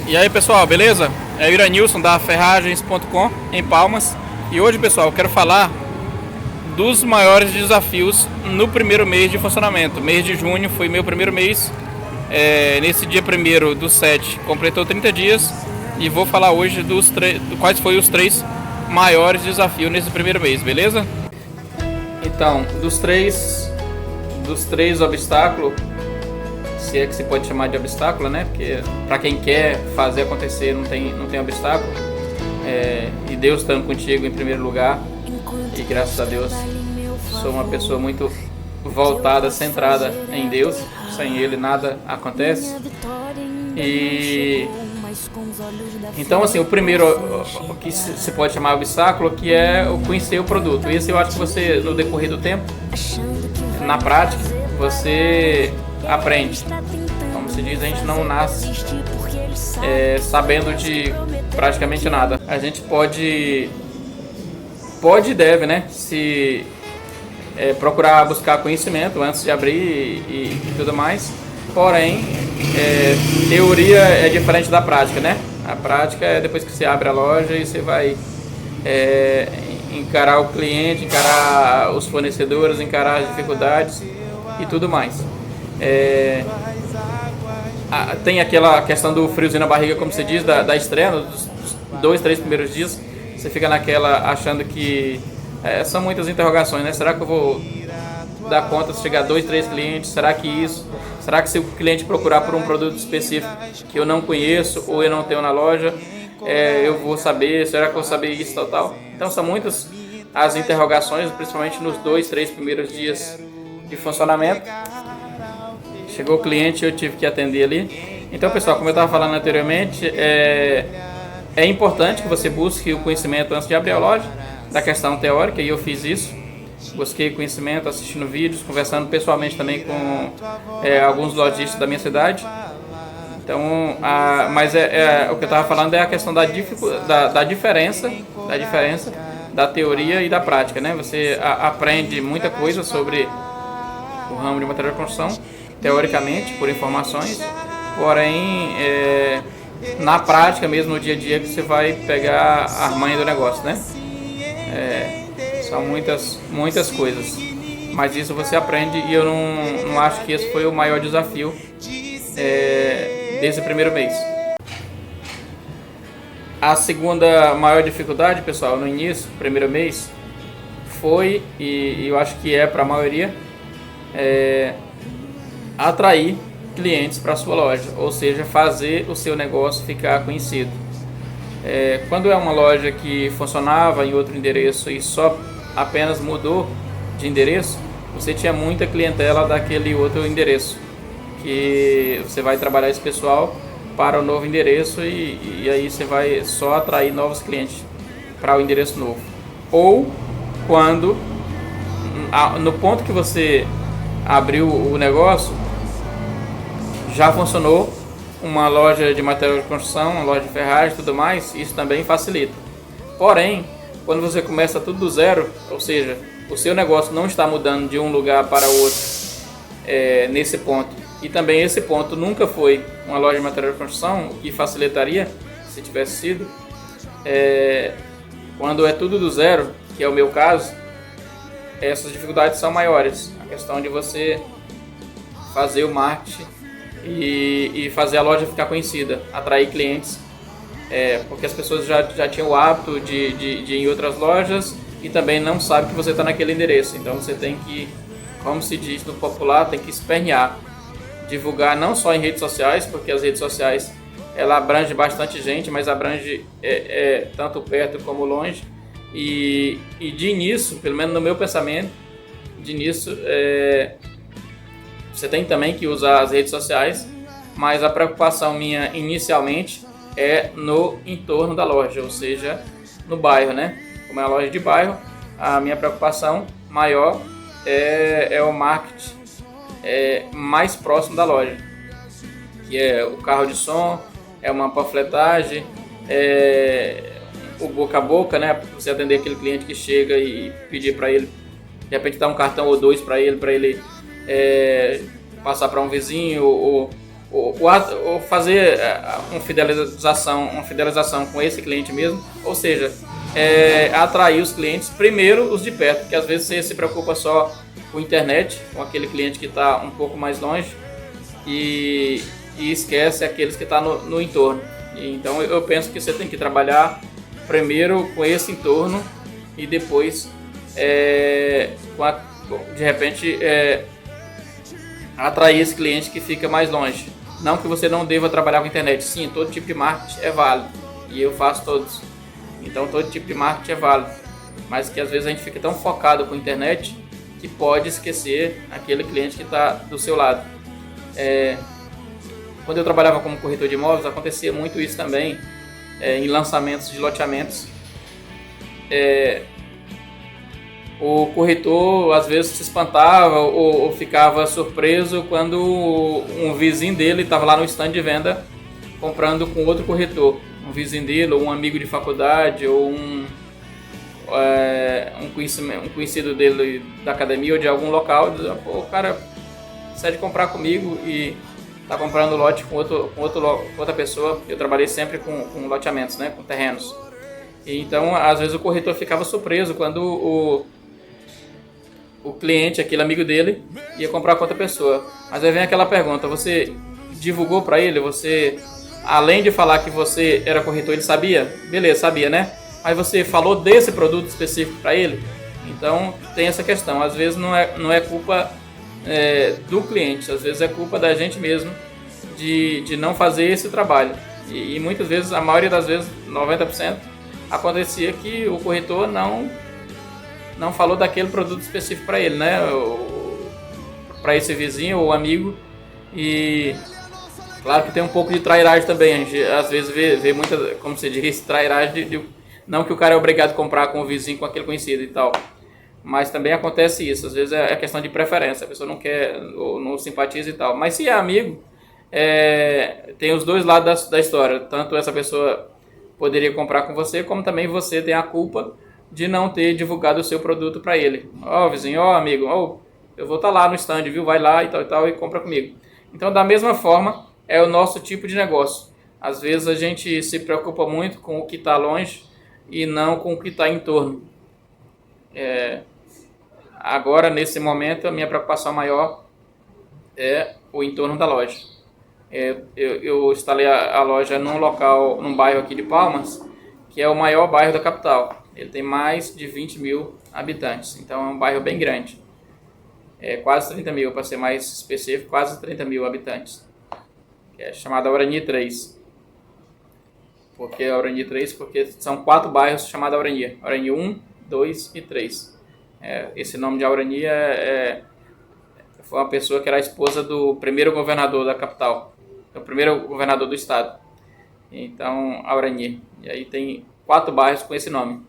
E aí pessoal, beleza? É o Iranilson da Ferragens.com em Palmas. E hoje pessoal, eu quero falar dos maiores desafios no primeiro mês de funcionamento. Mês de junho foi meu primeiro mês. Nesse dia 1º/7 completou 30 dias. E vou falar hoje quais foram os 3 maiores desafios nesse primeiro mês, beleza? Então, dos três obstáculos, se é que se pode chamar de obstáculo, né? Porque para quem quer fazer acontecer não tem obstáculo. E Deus estando contigo em primeiro lugar. E graças a Deus sou uma pessoa muito voltada, centrada em Deus. Sem Ele nada acontece. E então assim, o primeiro o que se pode chamar de obstáculo, que é o conhecer o produto. Esse eu acho que você, no decorrer do tempo, na prática, você aprende. Como se diz, a gente não nasce sabendo de praticamente nada. A gente pode e deve, né, se procurar buscar conhecimento antes de abrir e tudo mais. Porém, teoria é diferente da prática, né? A prática é depois que você abre a loja e você vai encarar o cliente, encarar os fornecedores, encarar as dificuldades e tudo mais. Tem aquela questão do friozinho na barriga, como você diz, da estreia, nos 2, 3 primeiros dias. Você fica naquela achando que são muitas interrogações, né? Será que eu vou dar conta se chegar 2, 3 clientes? Será que isso? Será que se o cliente procurar por um produto específico que eu não conheço ou eu não tenho na loja, eu vou saber? Será que eu vou saber isso, tal? Então são muitas as interrogações, principalmente nos 2, 3 primeiros dias de funcionamento. Chegou o cliente e eu tive que atender ali. Então pessoal, como eu estava falando anteriormente, é importante que você busque o conhecimento antes de abrir a loja, da questão teórica, e eu fiz isso. Busquei conhecimento assistindo vídeos, conversando pessoalmente também com alguns lojistas da minha cidade. Então, mas o que eu estava falando é a questão da diferença da teoria e da prática, né? Você aprende muita coisa sobre o ramo de material de construção, teoricamente, por informações, porém, na prática mesmo, no dia a dia, que você vai pegar a manha do negócio, né? São muitas coisas, mas isso você aprende, e eu não acho que esse foi o maior desafio desse primeiro mês. A segunda maior dificuldade, pessoal, no início, primeiro mês, foi, e eu acho que para a maioria, atrair clientes para a sua loja, ou seja, fazer o seu negócio ficar conhecido. Quando é uma loja que funcionava em outro endereço e só apenas mudou de endereço, você tinha muita clientela daquele outro endereço, que você vai trabalhar esse pessoal para o novo endereço e aí você vai só atrair novos clientes para o endereço novo. Ou quando no ponto que você abriu o negócio já funcionou uma loja de material de construção, uma loja de ferragem e tudo mais, isso também facilita. Porém, quando você começa tudo do zero, ou seja, o seu negócio não está mudando de um lugar para outro nesse ponto, e também esse ponto nunca foi uma loja de material de construção, o que facilitaria se tivesse sido. Quando é tudo do zero, que é o meu caso, essas dificuldades são maiores. A questão de você fazer o marketing e fazer a loja ficar conhecida, atrair clientes, porque as pessoas já tinham o hábito de ir em outras lojas e também não sabem que você está naquele endereço. Então você tem que, como se diz no popular, tem que espernear, divulgar não só em redes sociais, porque as redes sociais ela abrange bastante gente, mas abrange tanto perto como longe, e de início, pelo menos no meu pensamento, de início você tem também que usar as redes sociais, mas a preocupação minha inicialmente é no entorno da loja, ou seja, no bairro, né? Como é uma loja de bairro, a minha preocupação maior é o marketing mais próximo da loja, que é o carro de som, é uma panfletagem, o boca a boca, né? Você atender aquele cliente que chega e pedir para ele, de repente dar um cartão ou 2 para ele passar para um vizinho ou ou fazer uma fidelização com esse cliente mesmo, ou seja, atrair os clientes, primeiro os de perto, porque às vezes você se preocupa só com a internet, com aquele cliente que está um pouco mais longe e esquece aqueles que estão no entorno. Então eu penso que você tem que trabalhar primeiro com esse entorno e depois de repente atrair esse cliente que fica mais longe. Não que você não deva trabalhar com internet, sim, todo tipo de marketing é válido e eu faço todos, então todo tipo de marketing é válido, mas que às vezes a gente fica tão focado com a internet que pode esquecer aquele cliente que está do seu lado. Quando eu trabalhava como corretor de imóveis, acontecia muito isso também, em lançamentos de loteamentos. O corretor às vezes se espantava ou ficava surpreso quando um vizinho dele estava lá no stand de venda comprando com outro corretor. Um vizinho dele, ou um amigo de faculdade, ou um conhecido dele da academia ou de algum local. O cara precisa comprar comigo e está comprando lote com outra pessoa. Eu trabalhei sempre com loteamentos, né, com terrenos. E então, às vezes o corretor ficava surpreso quando o cliente, aquele amigo dele, ia comprar com outra pessoa. Mas aí vem aquela pergunta: você divulgou para ele? Você, além de falar que você era corretor, ele sabia? Beleza, sabia, né? Mas você falou desse produto específico para ele? Então tem essa questão. Às vezes não é culpa do cliente, às vezes é culpa da gente mesmo de não fazer esse trabalho. E muitas vezes, a maioria das vezes, 90%, acontecia que o corretor não falou daquele produto específico para ele, né? Para esse vizinho ou amigo. E claro que tem um pouco de trairagem também. A gente às vezes vê muita, como você diz, trairagem não que o cara é obrigado a comprar com o vizinho, com aquele conhecido e tal. Mas também acontece isso. Às vezes é questão de preferência. A pessoa não quer ou não simpatiza e tal. Mas se é amigo, tem os dois lados da história. Tanto essa pessoa poderia comprar com você, como também você tem a culpa de não ter divulgado o seu produto para ele. Vizinho, amigo, eu vou estar lá no stand, viu? Vai lá e tal, e compra comigo. Então, da mesma forma, é o nosso tipo de negócio. Às vezes a gente se preocupa muito com o que está longe e não com o que está em torno. Agora, nesse momento, a minha preocupação maior é o entorno da loja. Eu instalei a loja num bairro aqui de Palmas, que é o maior bairro da capital. Ele tem mais de 20 mil habitantes, então é um bairro bem grande. Quase 30 mil, para ser mais específico, quase 30 mil habitantes. É chamado Aurani 3. Por que Aurani 3? Porque são 4 bairros chamados Aurani. Aurani 1, 2 e 3. Esse nome de Aurani foi uma pessoa que era a esposa do primeiro governador da capital. O primeiro governador do estado. Então, Aurani. E aí tem 4 bairros com esse nome.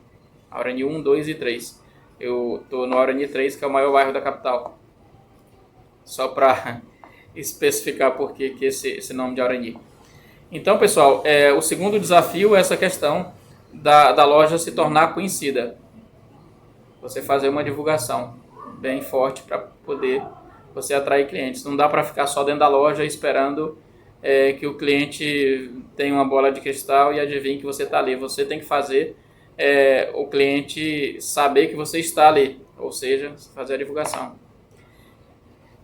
Aurani 1, 2 e 3. Eu estou no Aurani 3, que é o maior bairro da capital. Só para especificar por que esse nome de Aurani. Então, pessoal, o segundo desafio é essa questão da loja se tornar conhecida. Você fazer uma divulgação bem forte para poder você atrair clientes. Não dá para ficar só dentro da loja esperando que o cliente tenha uma bola de cristal e adivinhe que você está ali. Você tem que fazer o cliente saber que você está ali, ou seja, fazer a divulgação.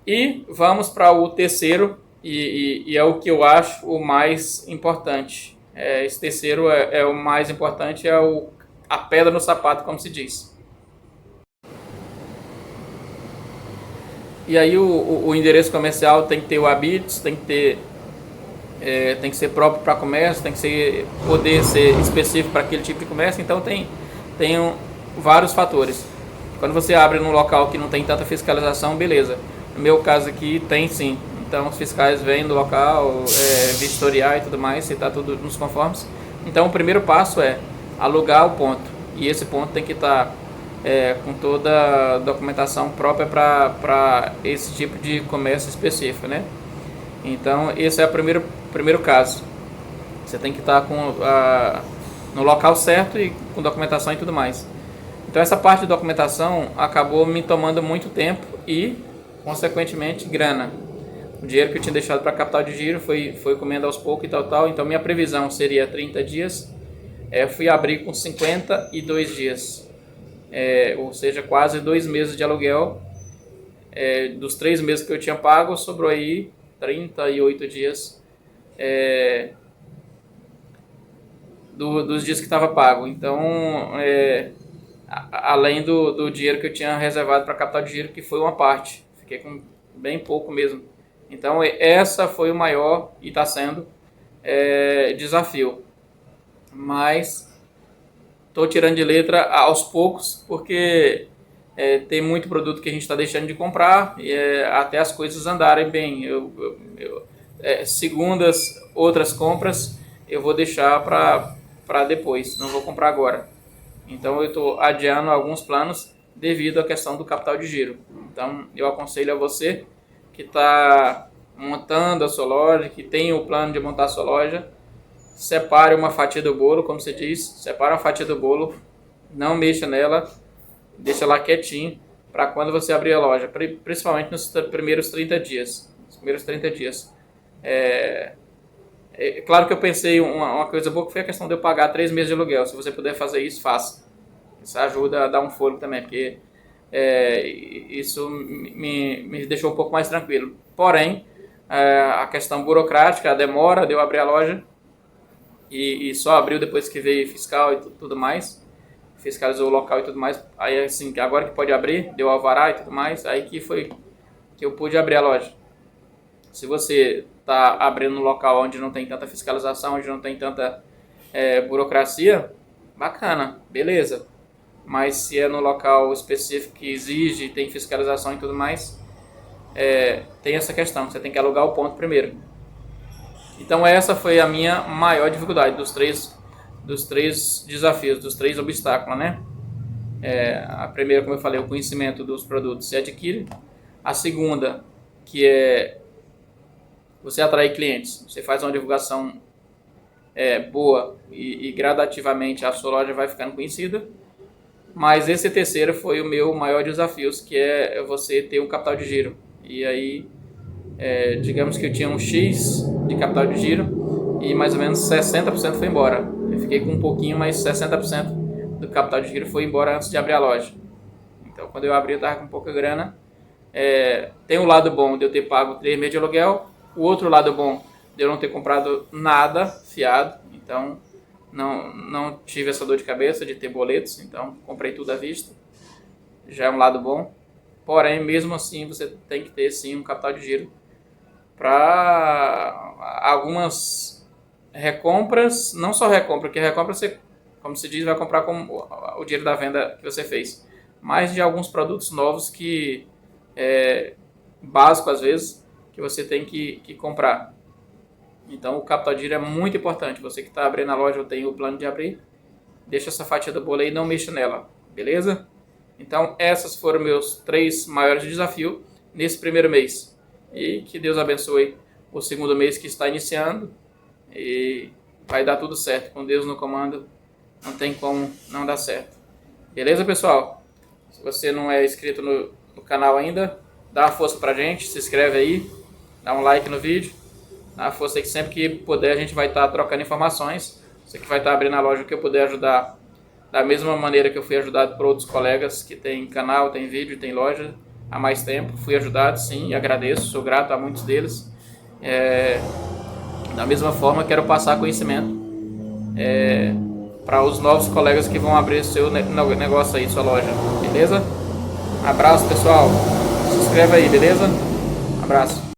E vamos para o terceiro, e é o que eu acho o mais importante. Esse terceiro é o mais importante, a pedra no sapato, como se diz. E aí o endereço comercial tem que ter o Habits, tem que ser próprio para comércio, tem que poder ser específico para aquele tipo de comércio. Então tem vários fatores. Quando você abre num local que não tem tanta fiscalização, beleza. No meu caso aqui tem sim. Então os fiscais vêm do local, vistoriar e tudo mais, se está tudo nos conformes. Então o primeiro passo é alugar o ponto. E esse ponto tem que estar com toda a documentação própria para esse tipo de comércio específico, né? Então esse é o primeiro caso. Você tem que estar no local certo e com documentação e tudo mais. Então essa parte de documentação acabou me tomando muito tempo e, consequentemente, grana. O dinheiro que eu tinha deixado para capital de giro foi comendo aos poucos e tal. Então minha previsão seria 30 dias. Eu fui abrir com 52 dias. Ou seja, quase 2 meses de aluguel. Dos 3 meses que eu tinha pago, sobrou aí 38 dias dos dias que estava pago. Então, além do dinheiro que eu tinha reservado para capital de giro, que foi uma parte, fiquei com bem pouco mesmo. Então, essa foi o maior e está sendo desafio. Mas estou tirando de letra aos poucos, porque tem muito produto que a gente está deixando de comprar e até as coisas andarem bem. Segundas, outras compras, eu vou deixar para depois, não vou comprar agora. Então eu estou adiando alguns planos devido à questão do capital de giro. Então eu aconselho a você que está montando a sua loja, que tem o plano de montar a sua loja, separe uma fatia do bolo, como você diz, separe uma fatia do bolo, não mexa nela, deixa lá quietinho, para quando você abrir a loja, principalmente nos primeiros 30 dias. Claro que eu pensei uma coisa boa, que foi a questão de eu pagar 3 meses de aluguel. Se você puder fazer isso, faça. Isso ajuda a dar um fôlego também, porque isso me deixou um pouco mais tranquilo. Porém, a questão burocrática, a demora de eu abrir a loja, e só abriu depois que veio fiscal e tudo mais, fiscalizou o local e tudo mais. Aí assim, agora que pode abrir, deu alvará e tudo mais, aí que foi que eu pude abrir a loja. Se você está abrindo um local onde não tem tanta fiscalização, onde não tem tanta burocracia, bacana, beleza. Mas se é no local específico que exige, tem fiscalização e tudo mais, tem essa questão, você tem que alugar o ponto primeiro. Então essa foi a minha maior dificuldade dos três desafios, dos 3 obstáculos, né? A primeira, como eu falei, o conhecimento dos produtos se adquire. A segunda, que é você atrair clientes. Você faz uma divulgação boa e gradativamente a sua loja vai ficando conhecida. Mas esse terceiro foi o meu maior desafio, que é você ter um capital de giro. E aí, digamos que eu tinha um X de capital de giro e mais ou menos 60% foi embora. Eu fiquei com um pouquinho, mas 60% do capital de giro foi embora antes de abrir a loja. Então, quando eu abri, eu estava com pouca grana. Tem o lado bom de eu ter pago 3 meses de aluguel. O outro lado bom de eu não ter comprado nada fiado. Então, não tive essa dor de cabeça de ter boletos. Então, comprei tudo à vista. Já é um lado bom. Porém, mesmo assim, você tem que ter sim um capital de giro para algumas recompras, não só recompra, porque recompra você, como se diz, vai comprar com o dinheiro da venda que você fez, mas de alguns produtos novos que básico às vezes, que você tem que comprar. Então o capital de giro é muito importante. Você que está abrindo a loja ou tem o plano de abrir, deixa essa fatia do bolo aí e não mexa nela, beleza? Então essas foram meus 3 maiores desafios nesse primeiro mês. E que Deus abençoe o segundo mês que está iniciando. E vai dar tudo certo. Com Deus no comando, não tem como não dar certo. Beleza, pessoal? Se você não é inscrito no canal ainda, dá uma força pra gente. Se inscreve aí. Dá um like no vídeo. Dá uma força aí que sempre que puder a gente vai estar trocando informações. Você que vai estar abrindo a loja, que eu puder ajudar da mesma maneira que eu fui ajudado por outros colegas que tem canal, tem vídeo, tem loja há mais tempo. Fui ajudado, sim, e agradeço, sou grato a muitos deles. Da mesma forma, quero passar conhecimento para os novos colegas que vão abrir seu negócio aí, sua loja, beleza? Abraço, pessoal. Se inscreve aí, beleza? Abraço.